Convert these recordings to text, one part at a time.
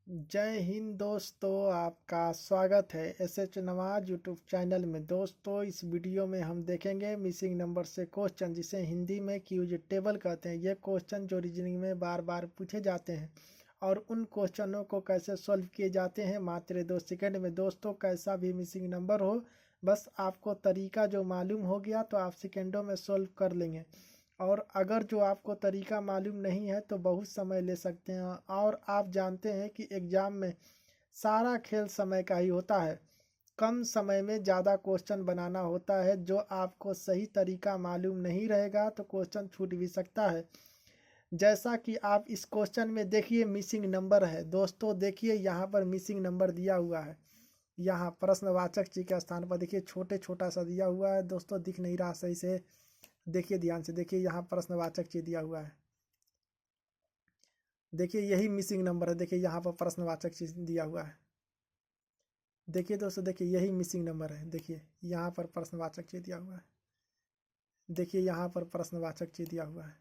जय हिंद दोस्तों, आपका स्वागत है एसएच नवाज यूट्यूब चैनल में। दोस्तों, इस वीडियो में हम देखेंगे मिसिंग नंबर से क्वेश्चन, जिसे हिंदी में क्यूज टेबल कहते हैं। ये क्वेश्चन जो रीजनिंग में बार बार पूछे जाते हैं और उन क्वेश्चनों को कैसे सॉल्व किए जाते हैं मात्र 2 सेकंड में। दोस्तों, कैसा भी मिसिंग नंबर हो, बस आपको तरीका जो मालूम हो गया तो आप सेकेंडों में सॉल्व कर लेंगे। और अगर जो आपको तरीका मालूम नहीं है तो बहुत समय ले सकते हैं। और आप जानते हैं कि एग्ज़ाम में सारा खेल समय का ही होता है। कम समय में ज़्यादा क्वेश्चन बनाना होता है। जो आपको सही तरीका मालूम नहीं रहेगा तो क्वेश्चन छूट भी सकता है। जैसा कि आप इस क्वेश्चन में देखिए, मिसिंग नंबर है। दोस्तों देखिए, यहाँ पर मिसिंग नंबर दिया हुआ है। यहाँ प्रश्नवाचक चिन्ह के स्थान पर देखिए छोटा सा दिया हुआ है। दोस्तों दिख नहीं रहा सही से, देखिए ध्यान से देखिए, यहाँ प्रश्नवाचक चिन्ह दिया हुआ है। देखिए यही मिसिंग नंबर है। देखिए यहाँ पर प्रश्नवाचक चिन्ह दिया हुआ है। देखिए दोस्तों, देखिए यही मिसिंग नंबर है। देखिए यहाँ पर प्रश्नवाचक चिन्ह दिया हुआ है। देखिए यहाँ पर प्रश्नवाचक चिन्ह दिया हुआ है।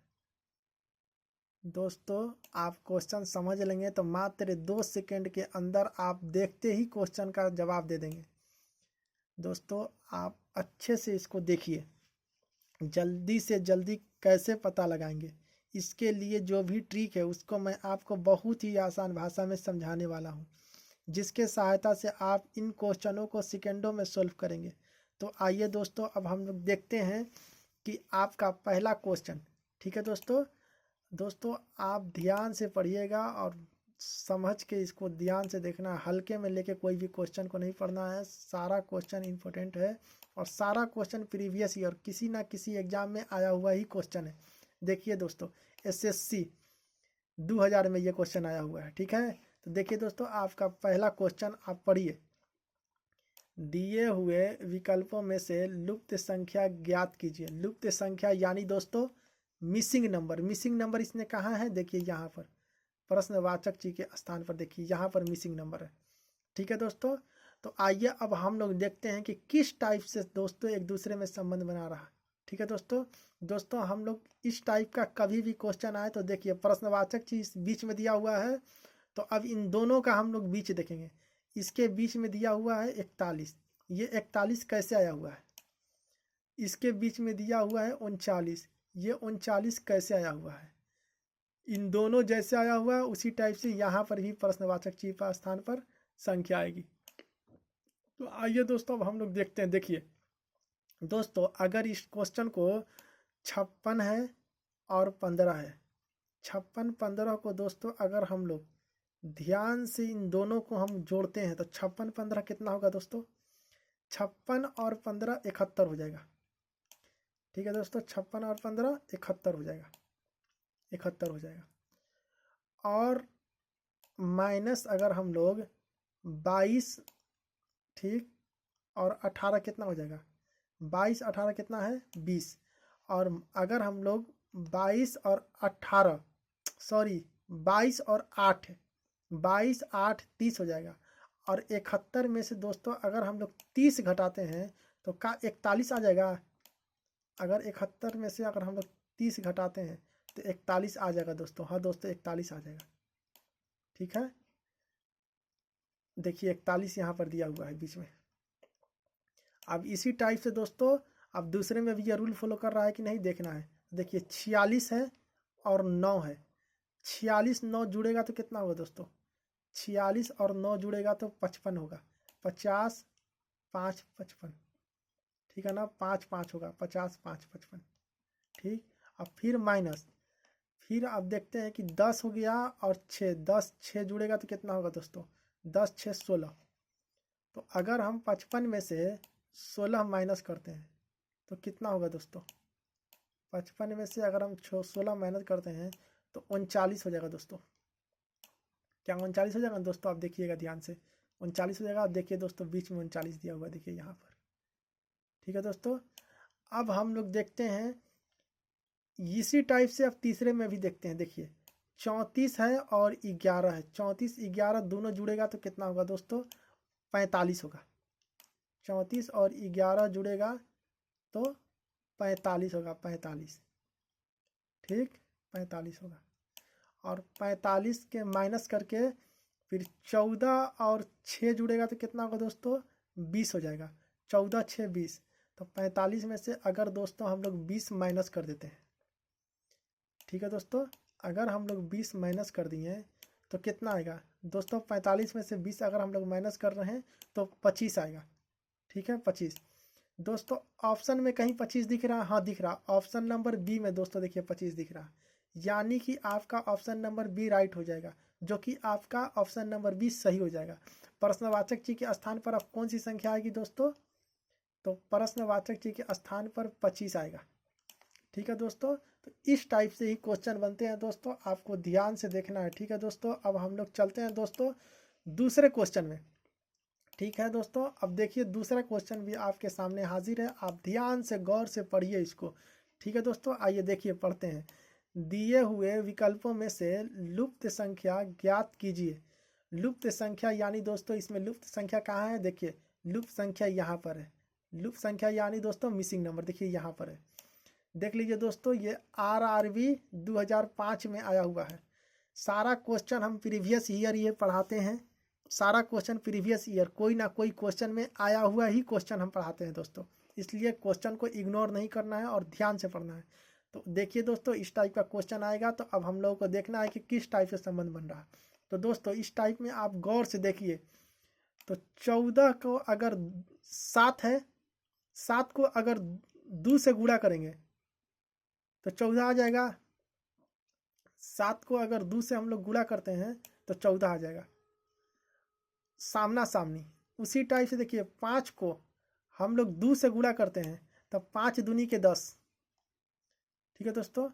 दोस्तों, आप क्वेश्चन समझ लेंगे तो मात्र 2 सेकंड के अंदर आप देखते ही क्वेश्चन का जवाब दे देंगे। दोस्तों, आप अच्छे से इसको देखिए। जल्दी से जल्दी कैसे पता लगाएंगे, इसके लिए जो भी ट्रिक है उसको मैं आपको बहुत ही आसान भाषा में समझाने वाला हूँ, जिसके सहायता से आप इन क्वेश्चनों को सेकेंडों में सॉल्व करेंगे। तो आइए दोस्तों, अब हम लोग देखते हैं कि आपका पहला क्वेश्चन। ठीक है दोस्तों आप ध्यान से पढ़िएगा और समझ के इसको ध्यान से देखना है। हल्के में लेके कोई भी क्वेश्चन को नहीं पढ़ना है। सारा क्वेश्चन इंपॉर्टेंट है और सारा क्वेश्चन प्रीवियस ईयर किसी ना किसी एग्जाम में आया हुआ ही क्वेश्चन है। देखिए दोस्तों, एसएससी 2000 में ये क्वेश्चन आया हुआ है। ठीक है, तो देखिए दोस्तों, आपका पहला क्वेश्चन आप पढ़िए। दिए हुए विकल्पों में से लुप्त संख्या ज्ञात कीजिए। लुप्त संख्या यानी दोस्तों मिसिंग नंबर। मिसिंग नंबर इसने कहा है, देखिए यहाँ पर प्रश्नवाचक चिन्ह के स्थान पर देखिए यहाँ पर मिसिंग नंबर है। ठीक है दोस्तों, तो आइए अब हम लोग देखते हैं कि किस टाइप से दोस्तों एक दूसरे में संबंध बना रहा है। ठीक है दोस्तों हम लोग इस टाइप का कभी भी क्वेश्चन आए तो देखिए प्रश्नवाचक चीज बीच में दिया हुआ है, तो अब इन दोनों का हम लोग बीच देखेंगे। इसके बीच में दिया हुआ है 41। ये 41 कैसे आया हुआ है? इसके बीच में दिया हुआ है 39। ये 39 कैसे आया हुआ है? इन दोनों जैसे आया हुआ है उसी टाइप से यहाँ पर भी प्रश्नवाचक चिन्ह का स्थान पर संख्या आएगी। तो आइए दोस्तों, अब हम लोग देखते हैं। देखिए दोस्तों, अगर इस क्वेश्चन को 56 है और 15 है, 56-15 को दोस्तों अगर हम लोग ध्यान से इन दोनों को हम जोड़ते हैं तो 56-15 कितना होगा दोस्तों? 56 और 15 71 हो जाएगा। ठीक है दोस्तों, 56 और 15 71 हो जाएगा। 71 हो जाएगा। और माइनस अगर हम लोग 22, ठीक, और 18 कितना हो जाएगा? 22 18 कितना है? 20। और अगर हम लोग 22 और 18, सॉरी 22 और 8, 22 8 30 हो जाएगा। और 71 में से दोस्तों अगर हम लोग 30 घटाते हैं तो का 41 आ जाएगा। अगर 71 में से अगर हम लोग 30 घटाते हैं तो 41 आ जाएगा दोस्तों। हाँ दोस्तों, 41 आ जाएगा। ठीक है, देखिए 41 यहाँ पर दिया हुआ है बीच में। अब इसी टाइप से दोस्तों अब दूसरे में भी ये रूल फॉलो कर रहा है कि नहीं देखना है। देखिए 46 है और 9 है। 46 9 जुड़ेगा तो कितना होगा दोस्तों? 46 और 9 जुड़ेगा तो 55 होगा। 50 5 55, ठीक है ना? 5 5 होगा, 50 5 55। ठीक, अब फिर माइनस, फिर अब देखते हैं कि 10 हो गया और 6, 10 6 जुड़ेगा तो कितना होगा दोस्तों? 10 6 16। तो अगर हम 55 में से 16 माइनस करते हैं तो कितना होगा दोस्तों? 55 में से अगर हम 16 माइनस करते हैं तो 39 हो जाएगा दोस्तों। क्या 39 हो जाएगा दोस्तों? आप देखिएगा ध्यान से, 39 हो जाएगा। आप देखिए दोस्तों, बीच में 39 दिया हुआ देखिए यहाँ पर। ठीक है दोस्तों, अब हम लोग देखते हैं इसी टाइप से। अब तीसरे में भी देखते हैं। देखिए 34 है और 11 है। 34 11 दोनों जुड़ेगा तो कितना होगा दोस्तों? 45 होगा। 34 और 11 जुड़ेगा तो 45 होगा। 45, ठीक, 45 होगा। और 45 के माइनस करके फिर 14 और 6 जुड़ेगा तो कितना होगा दोस्तों, 20 हो जाएगा। 14 6 20, तो 45 में से अगर दोस्तों हम लोग 20 माइनस कर देते हैं, ठीक है दोस्तों, अगर हम लोग 20 माइनस कर दिए तो कितना आएगा दोस्तों, 45 में से 20 अगर हम लोग माइनस कर रहे हैं तो 25 आएगा। ठीक है, 25 दोस्तों। ऑप्शन में कहीं 25 दिख रहा है? हाँ दिख रहा। ऑप्शन नंबर बी में दोस्तों देखिए 25 दिख रहा, यानी कि आपका ऑप्शन नंबर बी राइट हो जाएगा, जो कि आपका ऑप्शन नंबर बी सही हो जाएगा। प्रश्नवाचक चिन्ह के स्थान पर अब कौन सी संख्या आएगी दोस्तों, तो प्रश्नवाचक चिन्ह के स्थान पर 25 आएगा। ठीक है दोस्तों, तो इस टाइप से ही क्वेश्चन बनते हैं दोस्तों, आपको ध्यान से देखना है। ठीक है दोस्तों, अब हम लोग चलते हैं दोस्तों दूसरे क्वेश्चन में। ठीक है दोस्तों, अब देखिए दूसरा क्वेश्चन भी आपके सामने हाजिर है, आप ध्यान से गौर से पढ़िए इसको। ठीक है दोस्तों, आइए देखिए पढ़ते हैं। दिए हुए विकल्पों में से लुप्त संख्या ज्ञात कीजिए। लुप्त संख्या यानी दोस्तों इसमें लुप्त संख्या कहाँ है, देखिए लुप्त संख्या यहाँ पर है। लुप्त संख्या यानी दोस्तों मिसिंग नंबर, देखिए यहाँ पर है, देख लीजिए दोस्तों, ये RRB 2005 में आया हुआ है। सारा क्वेश्चन हम प्रीवियस ईयर ये पढ़ाते हैं, सारा क्वेश्चन प्रीवियस ईयर कोई ना कोई क्वेश्चन में आया हुआ ही क्वेश्चन हम पढ़ाते हैं दोस्तों, इसलिए क्वेश्चन को इग्नोर नहीं करना है और ध्यान से पढ़ना है। तो देखिए दोस्तों, इस टाइप का क्वेश्चन आएगा तो अब हम लोगों को देखना है कि किस टाइप से संबंध बन रहा है। तो दोस्तों इस टाइप में आप गौर से देखिए, तो 14 को अगर 7 है, 7 को अगर 2 से गुणा करेंगे तो 14 आ जाएगा। 7 को अगर 2 से हम लोग गुणा करते हैं तो 14 आ जाएगा, सामना सामनी। उसी टाइप से देखिए 5 को हम लोग 2 से गुणा करते हैं तो 5 दूनी के 10। ठीक है दोस्तों,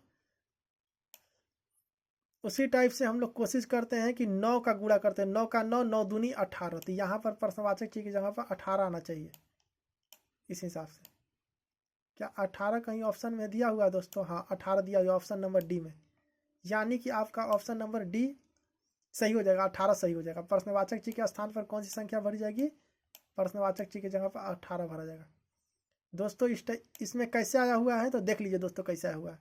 उसी टाइप से हम लोग कोशिश करते हैं कि 9 का गुणा करते हैं, 9 का 9, 9 दूनी 18, तो यहाँ पर प्रश्नवाचक चिन्ह की जगह पर 18 आना चाहिए। इस हिसाब से क्या 18 कहीं ऑप्शन में दिया हुआ है दोस्तों, हाँ 18 दिया हुआ ऑप्शन नंबर डी में, यानी कि आपका ऑप्शन नंबर डी सही हो जाएगा, 18 सही हो जाएगा। प्रश्नवाचक चिन्ह के स्थान पर कौन सी संख्या भरी जाएगी, प्रश्नवाचक चिन्ह की जगह पर 18 भरा जाएगा। दोस्तों इसमें कैसे आया हुआ है तो देख लीजिए दोस्तों कैसे आया हुआ है,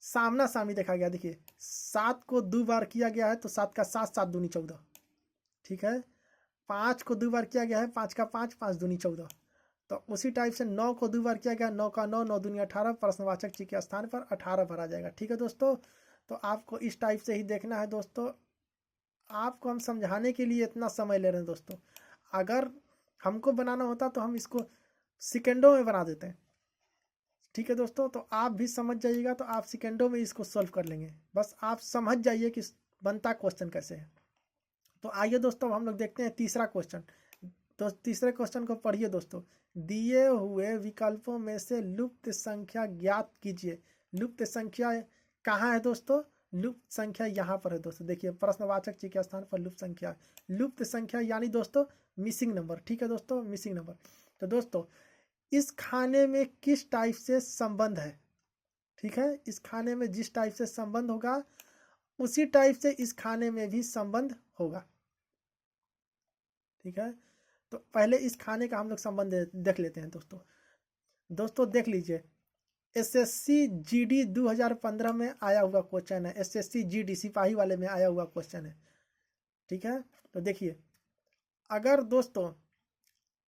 सामना सामनी देखा गया। देखिए 7 को 2 बार किया गया है तो 7 का 7, 7 दूनी 14। ठीक है, 5 को 2 बार किया गया है, 5 का 5, 5 दूनी 14। तो उसी टाइप से 9 को 2 बार किया गया, 9 का 9, 9 दूनी 18, प्रश्नवाचक चिन्ह के स्थान पर 18 भरा जाएगा। ठीक है दोस्तों, तो आपको इस टाइप से ही देखना है दोस्तों। आपको हम समझाने के लिए इतना समय ले रहे हैं दोस्तों, अगर हमको बनाना होता तो हम इसको सेकेंडों में बना देते हैं। ठीक है दोस्तों, तो आप भी समझ जाइएगा तो आप सेकेंडों में इसको सॉल्व कर लेंगे, बस आप समझ जाइए कि बनता क्वेश्चन कैसे है। तो आइए दोस्तों हम लोग देखते हैं तीसरा क्वेश्चन। तो तीसरे क्वेश्चन को पढ़िए दोस्तों। दिए हुए विकल्पों में से लुप्त संख्या ज्ञात कीजिए। लुप्त संख्या कहाँ है दोस्तों, लुप्त संख्या यहाँ पर है दोस्तों, देखिए प्रश्नवाचक चिन्ह के स्थान पर लुप्त संख्या। लुप्त संख्या यानी दोस्तों मिसिंग नंबर। ठीक है दोस्तों, मिसिंग नंबर। तो दोस्तों इस खाने में किस टाइप से संबंध है, ठीक है, इस खाने में जिस टाइप से संबंध होगा उसी टाइप से इस खाने में भी संबंध होगा। ठीक है, तो पहले इस खाने का हम लोग संबंध देख लेते हैं दोस्तों। दोस्तों देख लीजिए, SSC GD 2015 में आया हुआ क्वेश्चन है, SSC GD सिपाही वाले में आया हुआ क्वेश्चन है। ठीक है, तो देखिए अगर दोस्तों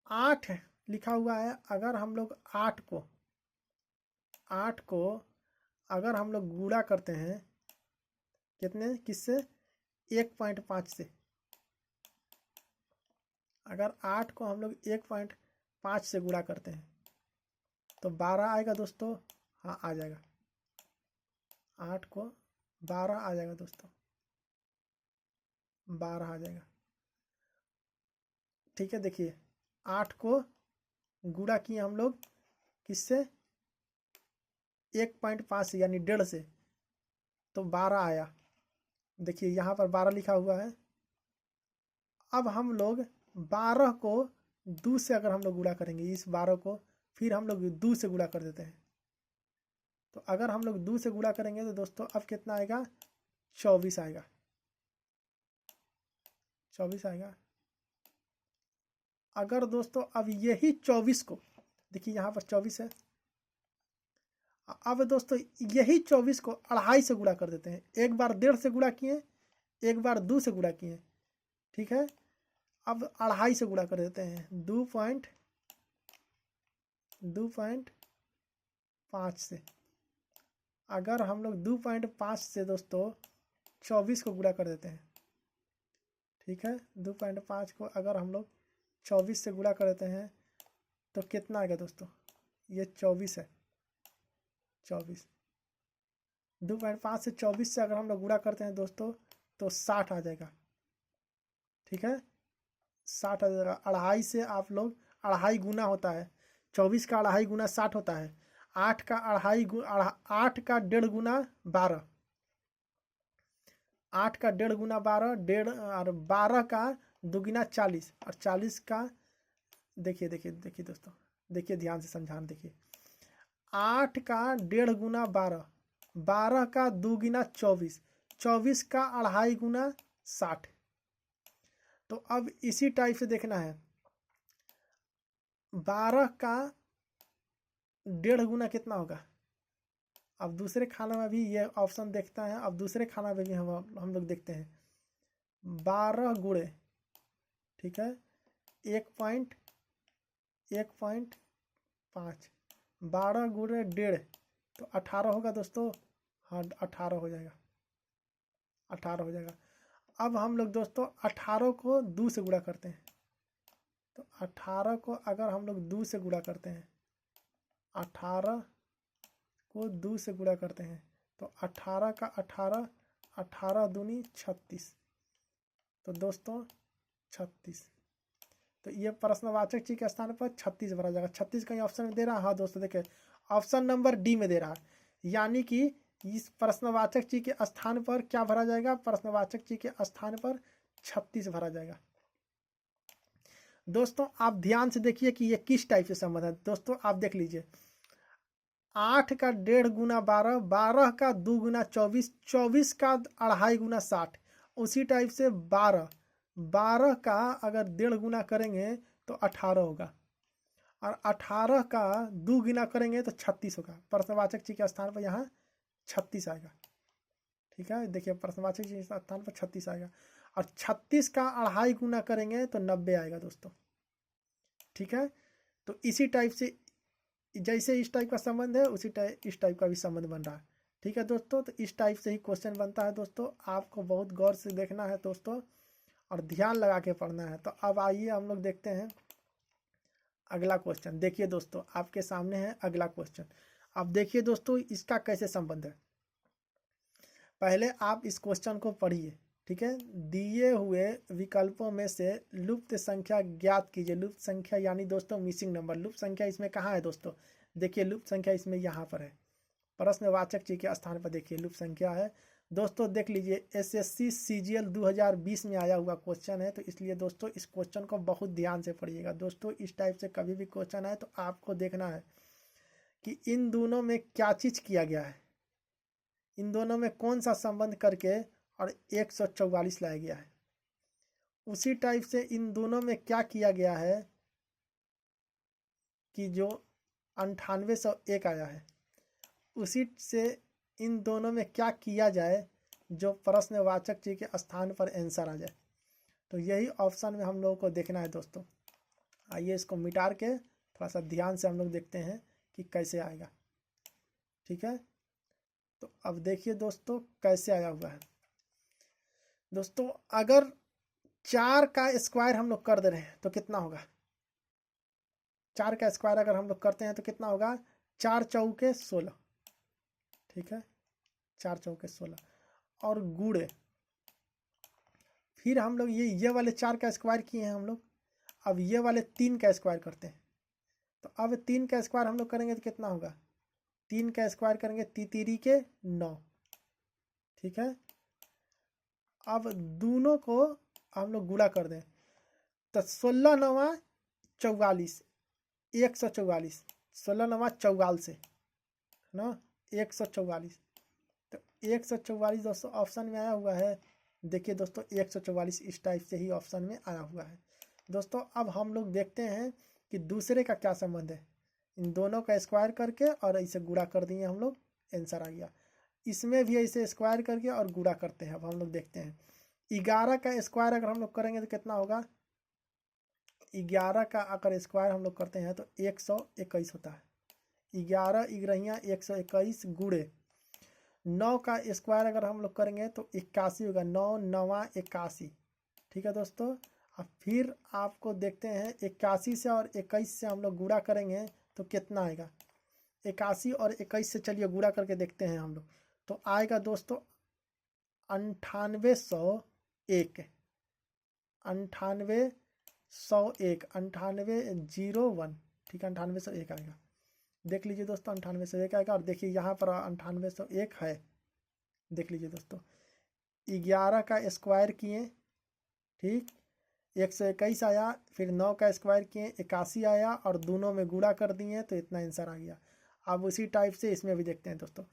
8 लिखा हुआ है, अगर हम लोग 8 को अगर हम लोग गुणा करते हैं कितने, किससे, 1.5 से, अगर 8 को हम लोग 1.5 से गुणा करते हैं तो 12 आएगा दोस्तों, हाँ आ जाएगा, 8 को 12 आ जाएगा दोस्तों, 12 आ जाएगा। ठीक है, देखिए 8 को गुणा किए हम लोग किससे, 1.5 से यानी 1.5 से, तो 12 आया। देखिए यहाँ पर 12 लिखा हुआ है। अब हम लोग 12 को 2 से अगर हम लोग गुणा करेंगे, इस 12 को फिर हम लोग 2 से गुणा कर देते हैं, तो अगर हम लोग 2 से गुणा करेंगे तो दोस्तों अब कितना आएगा, 24 आएगा, 24 आएगा। अगर दोस्तों अब यही 24 को, देखिए यहाँ पर 24 है, अब दोस्तों यही 24 को 2.5 से गुणा कर देते हैं। एक बार 1.5 से गुणा किए, एक बार 2 से गुणा किए, ठीक है। अब 2.5 से गुणा कर देते हैं, 2.5 से। अगर हम लोग 2.5 से दोस्तों 24 को गुणा कर देते हैं, ठीक है। 2.5 को अगर हम लोग 24 से गुणा कर देते हैं तो कितना आएगा दोस्तों, ये 24 है, 24। 2.5 से 24 से अगर हम लोग गुणा करते हैं दोस्तों तो 60 आ जाएगा, ठीक है। 60 आ जाएगा। 2.5 से आप लोग 2.5 गुना होता है, 24 का 2.5 गुना 60 होता है। 8 का 1.5 गुना 12, 8 का 1.5 गुना 12, 1.5 और 12 का 2 गुना 40, और 40 का देखिए दोस्तों, देखिए ध्यान से समझाना, देखिए 8 का 1.5 गुना 12, 12 का 2 गुना 24, 24 का 2.5 गुना 60। तो अब इसी टाइप से देखना है, 12 का 1.5 गुना कितना होगा। अब दूसरे खाना में भी ये ऑप्शन देखता है, अब दूसरे खाना में भी हम लोग देखते हैं 12 गुणे, ठीक है, 1.5, 12 गुणे 1.5 तो 18 होगा दोस्तों। हाँ 18 हो जाएगा, 18 हो जाएगा। अब हम लोग दोस्तों 18 को 2 से गुणा करते हैं, तो 18 को अगर हम लोग 2 से गुणा करते हैं, 18 को 2 से गुणा करते हैं तो 18 का 18, 18 दूनी 36, तो दोस्तों 36। तो ये प्रश्नवाचक चिन्ह के स्थान पर 36 भरा जाएगा। 36 कहीं ऑप्शन में दे रहा है, हाँ दोस्तों देखिए ऑप्शन नंबर डी में दे रहा है, यानी कि इस प्रश्नवाचक चिन्ह के स्थान पर क्या भरा जाएगा, प्रश्नवाचक चिन्ह के स्थान पर 36 भरा जाएगा। दोस्तों आप ध्यान से देखिए कि ये किस टाइप से संबंध है। दोस्तों आप देख लीजिए, 8 का 1.5 गुना 12, 12 का 2 गुना 24, 24 का 2.5 गुना 60। उसी टाइप से 12, 12 का अगर 1.5 गुना करेंगे तो 18 होगा, और 18 का 2 गुना करेंगे तो 36 होगा। प्रश्नवाचक चिन्ह के स्थान पर यहाँ 36 आएगा, ठीक है। देखिए प्रश्नवाचक चिन्ह के स्थान पर 36 आएगा, और 36 का 2.5 गुना करेंगे तो 90 आएगा दोस्तों, ठीक है। तो इसी टाइप से जैसे इस टाइप का संबंध है उसी टाइप इस टाइप का भी संबंध बन रहा है, ठीक है दोस्तों। तो इस टाइप से ही क्वेश्चन बनता है दोस्तों, आपको बहुत गौर से देखना है दोस्तों और ध्यान लगा के पढ़ना है। तो अब आइए हम लोग देखते हैं अगला क्वेश्चन। देखिए दोस्तों आपके सामने है अगला क्वेश्चन। अब देखिए दोस्तों इसका कैसे संबंध है, पहले आप इस क्वेश्चन को पढ़िए, ठीक है। दिए हुए विकल्पों में से लुप्त संख्या ज्ञात कीजिए। लुप्त संख्या यानी दोस्तों मिसिंग नंबर। लुप्त संख्या इसमें कहाँ है दोस्तों, देखिए लुप्त संख्या इसमें यहाँ पर है, प्रश्नवाचक चिन्ह के स्थान पर देखिए लुप्त संख्या है दोस्तों। देख लीजिए SSC CGL 2020 में आया हुआ क्वेश्चन है, तो इसलिए दोस्तों इस क्वेश्चन को बहुत ध्यान से पढ़िएगा दोस्तों। इस टाइप से कभी भी क्वेश्चन आए तो आपको देखना है कि इन दोनों में क्या चीज़ किया गया है, इन दोनों में कौन सा संबंध करके और 144 लाया गया है। उसी टाइप से इन दोनों में क्या किया गया है कि जो 9801 आया है, उसी से इन दोनों में क्या किया जाए जो प्रश्नवाचक चिन्ह के स्थान पर आंसर आ जाए। तो यही ऑप्शन में हम लोगों को देखना है दोस्तों। आइए इसको मिटा के थोड़ा सा ध्यान से हम लोग देखते हैं कि कैसे आएगा, ठीक है। तो अब देखिए दोस्तों कैसे आया हुआ है दोस्तों। अगर 4 का स्क्वायर हम लोग कर दे रहे हैं तो कितना होगा, 4 का स्क्वायर अगर हम लोग करते हैं तो कितना होगा, 4 चौके 16, ठीक है, 4 चौके 16। और गुणे फिर हम लोग ये वाले 4 का स्क्वायर किए हैं हम लोग, अब ये वाले 3 का स्क्वायर करते हैं। तो अब 3 का स्क्वायर हम लोग करेंगे तो कितना होगा, 3 का स्क्वायर करेंगे 3 के 9, ठीक है। अब दोनों को हम लोग गुणा कर दें तो 16 9 44, 144, 16 9 44 से ना 144। तो 144 दोस्तों ऑप्शन में आया हुआ है। देखिए दोस्तों 144 इस टाइप से ही ऑप्शन में आया हुआ है दोस्तों। अब हम लोग देखते हैं कि दूसरे का क्या संबंध है। इन दोनों का स्क्वायर करके और ऐसे गुणा कर दिए हम लोग, आंसर आ गया। इसमें भी ऐसे स्क्वायर करके और गुणा करते हैं। अब हम लोग देखते हैं 11 का स्क्वायर अगर हम लोग करेंगे तो कितना होगा, 11 का अगर स्क्वायर हम लोग करते हैं तो 121 होता है। 11 11 121 गुणे 9 का स्क्वायर अगर हम लोग करेंगे तो 81 होगा। 9 9 81। ठीक है दोस्तों, अब फिर आपको देखते हैं 81 से और 21 से हम लोग गुणा करेंगे तो कितना आएगा। 81 और 21 से चलिए गुणा करके देखते हैं हम लोग, तो आएगा दोस्तों 9801। 9801 9801। ठीक है, 9801 आएगा। देख लीजिए दोस्तों 9801 आएगा। और देखिए यहाँ पर 9801 है। देख लीजिए दोस्तों 11 का स्क्वायर किए, ठीक, 121 आया, फिर 9 का स्क्वायर किए 81 आया, और दोनों में गुणा कर दिए तो इतना आंसर आ गया। अब उसी टाइप से इसमें भी देखते हैं दोस्तों।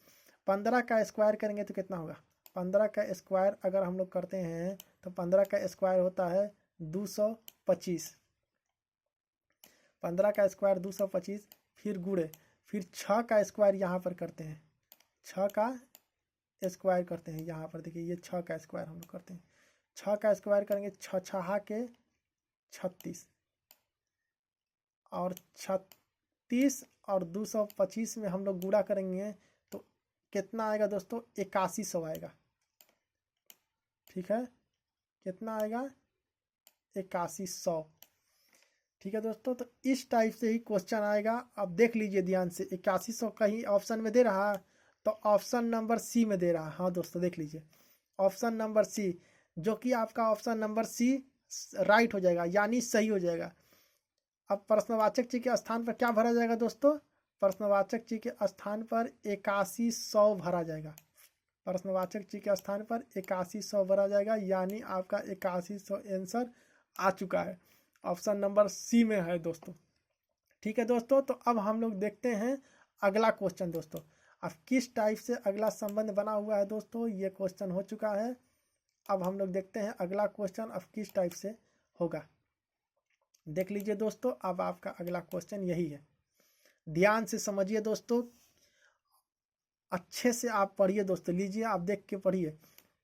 15 का स्क्वायर करेंगे तो कितना होगा। 15 का स्क्वायर अगर हम लोग करते हैं तो 15 का स्क्वायर होता है 225। 15 का स्क्वायर 225, फिर गुणे, फिर 6 का स्क्वायर यहाँ पर करते हैं। 6 का स्क्वायर करते हैं यहाँ पर, देखिए ये 6 का स्क्वायर हम लोग करते हैं। 6 का स्क्वायर करेंगे 6 6 के 36, और 36 और 225 में हम लोग गुणा करेंगे तो कितना आएगा दोस्तों, 8100 आएगा। ठीक है, कितना आएगा, 8100। ठीक है दोस्तों, तो इस टाइप से ही क्वेश्चन आएगा। अब देख लीजिए ध्यान से, 8100 कहीं ऑप्शन में दे रहा है तो ऑप्शन नंबर सी में दे रहा है। हाँ दोस्तों देख लीजिए, ऑप्शन नंबर सी, जो कि आपका ऑप्शन नंबर सी राइट हो जाएगा, यानी सही हो जाएगा। अब प्रश्नवाचक चिन्ह के स्थान पर क्या भरा जाएगा दोस्तों, प्रश्नवाचक चिन्ह के स्थान पर 8100 भरा जाएगा। प्रश्नवाचक चिन्ह के स्थान पर 8100 भरा जाएगा, यानी आपका 8100 आंसर आ चुका है। ऑप्शन नंबर सी में है दोस्तों। ठीक है दोस्तों, तो अब हम लोग देखते हैं अगला क्वेश्चन दोस्तों। अब किस टाइप से अगला संबंध बना हुआ है दोस्तों, ये क्वेश्चन हो चुका है। अब हम लोग देखते हैं अगला क्वेश्चन अब किस टाइप से होगा। देख लीजिए दोस्तों, अब आपका अगला क्वेश्चन यही है। ध्यान से समझिए दोस्तों, अच्छे से आप पढ़िए दोस्तों। लीजिए आप देख के पढ़िए।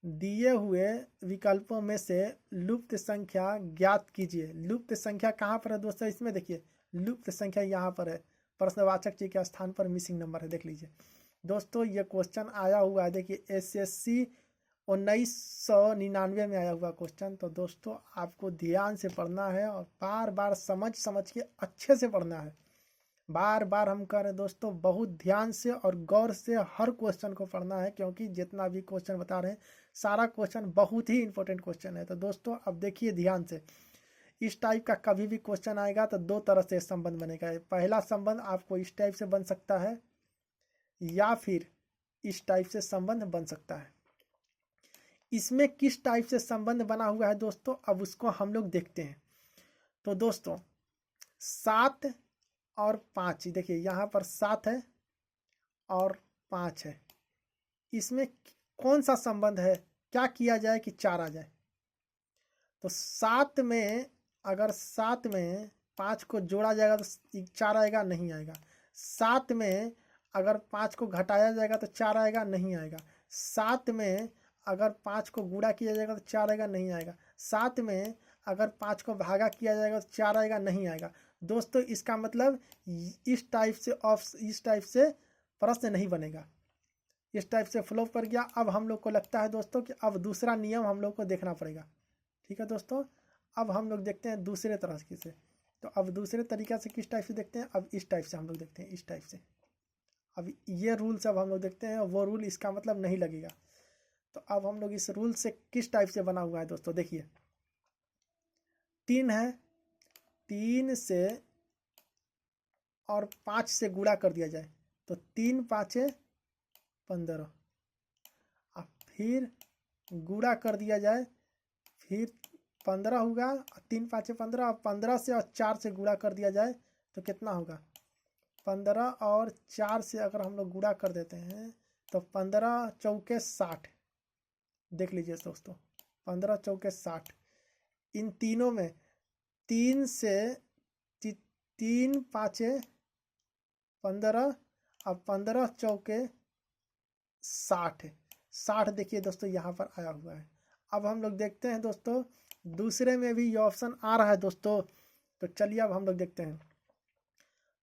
दिए हुए विकल्पों में से लुप्त संख्या ज्ञात कीजिए। लुप्त संख्या कहाँ पर है दोस्तों, इसमें देखिए लुप्त संख्या यहाँ पर है, प्रश्नवाचक चिन्ह के स्थान पर मिसिंग नंबर है। देख लीजिए दोस्तों, ये क्वेश्चन आया हुआ है, देखिए SSC 1999 में आया हुआ क्वेश्चन। तो दोस्तों आपको ध्यान से पढ़ना है और बार बार समझ समझ के अच्छे से पढ़ना है। बार बार हम कह रहे हैं दोस्तों, बहुत ध्यान से और गौर से हर क्वेश्चन को पढ़ना है, क्योंकि जितना भी क्वेश्चन बता रहे हैं सारा क्वेश्चन बहुत ही इंपॉर्टेंट क्वेश्चन है। तो दोस्तों अब देखिए ध्यान से, इस टाइप का कभी भी क्वेश्चन आएगा तो दो तरह से संबंध बनेगा। पहला संबंध आपको इस टाइप से बन सकता है, या फिर इस टाइप से संबंध बन सकता है। इसमें किस टाइप से संबंध बना हुआ है दोस्तों, अब उसको हम लोग देखते हैं। तो दोस्तों 7 और 5, देखिए यहाँ पर 7 है और 5 है। इसमें कौन सा संबंध है, क्या किया जाए कि 4 आ जाए। तो 7 में अगर 7 में 5 को जोड़ा जाएगा तो 4 आएगा, नहीं आएगा। 7 में अगर 5 को घटाया जाएगा तो 4 आएगा, नहीं आएगा। 7 में अगर 5 को गुणा किया जाएगा तो 4 आएगा, नहीं आएगा। 7 में अगर 5 को भागा किया जाएगा तो 4 आएगा, नहीं आएगा। दोस्तों इसका मतलब इस टाइप से प्रश्न नहीं बनेगा, इस टाइप से फ्लॉप कर गया। अब हम लोग को लगता है दोस्तों कि अब दूसरा नियम हम लोग को देखना पड़ेगा। ठीक है दोस्तों, अब हम लोग देखते हैं दूसरे तरह से। तो अब दूसरे तरीक़ा से किस टाइप से देखते हैं, अब इस टाइप से हम लोग देखते हैं, इस टाइप से। अब ये रूल सब हम लोग देखते हैं, वो रूल इसका मतलब नहीं लगेगा। तो अब हम लोग इस रूल से किस टाइप से बना हुआ है दोस्तों, देखिए 3 है, 3 से और 5 से गुणा कर दिया जाए तो 3 5 15, अब फिर गुणा कर दिया जाए, फिर 15 होगा, 3 5 15, और 15 से और 4 से गुणा कर दिया जाए तो कितना होगा। 15 और 4 से अगर हम लोग गुणा कर देते हैं तो 15 चौके 60। देख लीजिए दोस्तों 15 चौके 60। इन तीनों में 3 से 3 5 15 और 15 चौके 60। 60 देखिए दोस्तों यहाँ पर आया हुआ है। अब हम लोग देखते हैं दोस्तों, दूसरे में भी ये ऑप्शन आ रहा है दोस्तों। तो चलिए अब हम लोग देखते हैं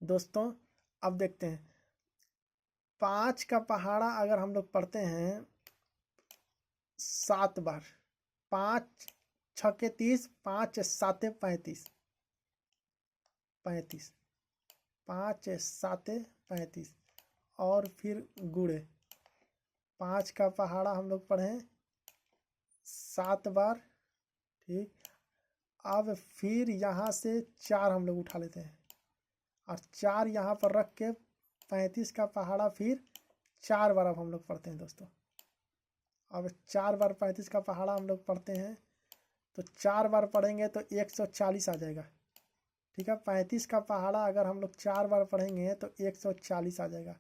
दोस्तों। अब देखते हैं 5 का पहाड़ा अगर हम लोग पढ़ते हैं 7 बार, 5 छके 30, 5 साते 35, 35, 5 साते 35, और फिर गुड़े 5 का पहाड़ा हम लोग पढ़ें 7 बार, ठीक। अब फिर यहाँ से 4 हम लोग उठा लेते हैं और 4 यहाँ पर रख के 35 का पहाड़ा फिर 4 बार अब हम लोग पढ़ते हैं दोस्तों। अब 4 बार 35 का पहाड़ा हम लोग पढ़ते हैं, तो 4 बार पढ़ेंगे तो 140 आ जाएगा, ठीक है। 35 का पहाड़ा अगर हम लोग 4 बार पढ़ेंगे तो 140 आ जाएगा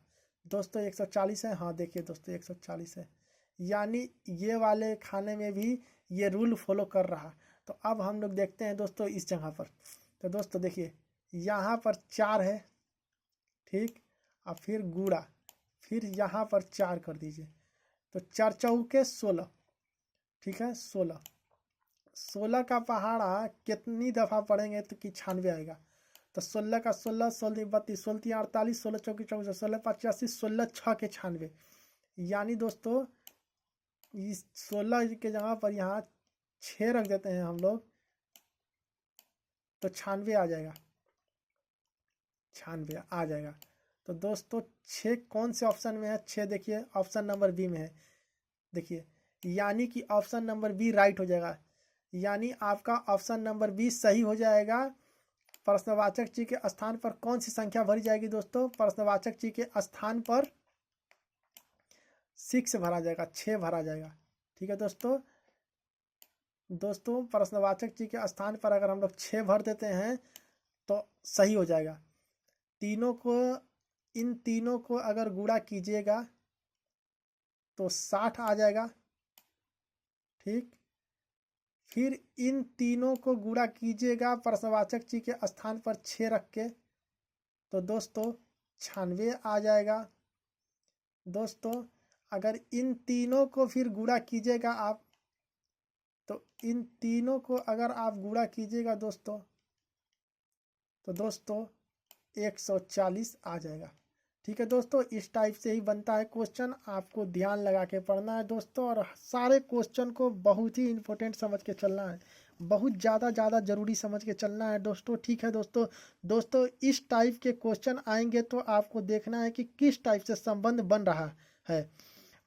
दोस्तों। 140 है, हाँ देखिए दोस्तों 140 है, यानी ये वाले खाने में भी ये रूल फॉलो कर रहा। तो अब हम लोग देखते हैं दोस्तों इस जगह पर। तो दोस्तों देखिए यहाँ पर 4 है, ठीक। और फिर गुड़ा, फिर यहाँ पर 4 कर दीजिए, तो 4 चौके 16, ठीक है। 16 का पहाड़ा कितनी दफ़ा पढ़ेंगे तो कि 96 आएगा। तो 16 का 16, 16 32, 16 48, 16 चौकी 64, 16 85, 16 6 के 96, यानी दोस्तों इस 16 के जगह पर यहाँ 6 रख देते हैं हम लोग, तो 96 आ जाएगा, 96 आ जाएगा। तो दोस्तों 6 कौन से ऑप्शन में है? 6 देखिए ऑप्शन नंबर बी में है, देखिए, यानी कि ऑप्शन नंबर बी राइट हो जाएगा, यानी आपका ऑप्शन नंबर बी सही हो जाएगा। प्रश्नवाचक चिन्ह के स्थान पर कौन सी संख्या भरी जाएगी दोस्तों? प्रश्नवाचक चिन्ह के स्थान पर 6 भरा जाएगा, 6 भरा जाएगा, ठीक है दोस्तों प्रश्नवाचक चिन्ह के स्थान पर अगर हम लोग 6 भर देते हैं तो सही हो जाएगा। इन तीनों को अगर गुणा कीजिएगा तो 60 आ जाएगा, ठीक। फिर इन तीनों को गुणा कीजिएगा प्रश्नवाचक चिन्ह के स्थान पर 6 रख के, तो दोस्तों 96 आ जाएगा। दोस्तों अगर इन तीनों को फिर गुणा कीजिएगा आप, तो इन तीनों को अगर आप गुणा कीजिएगा दोस्तों, तो दोस्तों 140 आ जाएगा, ठीक है दोस्तों। इस टाइप से ही बनता है क्वेश्चन, आपको ध्यान लगा के पढ़ना है दोस्तों, और सारे क्वेश्चन को बहुत ही इम्पोर्टेंट समझ के चलना है, बहुत ज़्यादा ज़रूरी समझ के चलना है दोस्तों, ठीक है दोस्तों इस टाइप के क्वेश्चन आएंगे तो आपको देखना है कि किस टाइप से संबंध बन रहा है।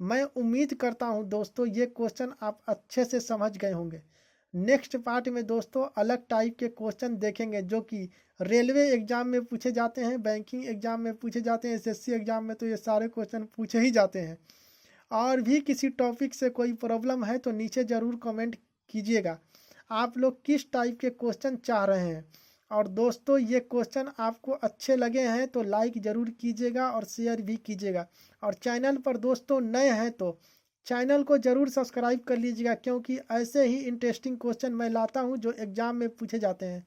मैं उम्मीद करता हूँ दोस्तों ये क्वेश्चन आप अच्छे से समझ गए होंगे। नेक्स्ट पार्ट में दोस्तों अलग टाइप के क्वेश्चन देखेंगे जो कि रेलवे एग्जाम में पूछे जाते हैं, बैंकिंग एग्जाम में पूछे जाते हैं, एसएससी एग्जाम में तो ये सारे क्वेश्चन पूछे ही जाते हैं। और भी किसी टॉपिक से कोई प्रॉब्लम है तो नीचे ज़रूर कमेंट कीजिएगा, आप लोग किस टाइप के क्वेश्चन चाह रहे हैं। और दोस्तों ये क्वेश्चन आपको अच्छे लगे हैं तो लाइक ज़रूर कीजिएगा और शेयर भी कीजिएगा। और चैनल पर दोस्तों नए हैं तो चैनल को ज़रूर सब्सक्राइब कर लीजिएगा, क्योंकि ऐसे ही इंटरेस्टिंग क्वेश्चन मैं लाता हूं जो एग्ज़ाम में पूछे जाते हैं,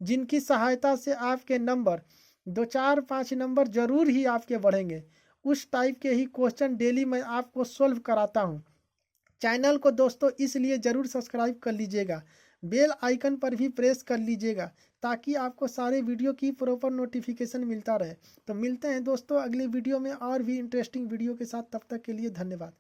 जिनकी सहायता से आपके नंबर 2 4 5 नंबर ज़रूर ही आपके बढ़ेंगे। उस टाइप के ही क्वेश्चन डेली मैं आपको सॉल्व कराता हूं। चैनल को दोस्तों इसलिए ज़रूर सब्सक्राइब कर लीजिएगा, बेल आइकन पर भी प्रेस कर लीजिएगा ताकि आपको सारे वीडियो की प्रॉपर नोटिफिकेशन मिलता रहे। तो मिलते हैं दोस्तों अगले वीडियो में और भी इंटरेस्टिंग वीडियो के साथ, तब तक के लिए धन्यवाद।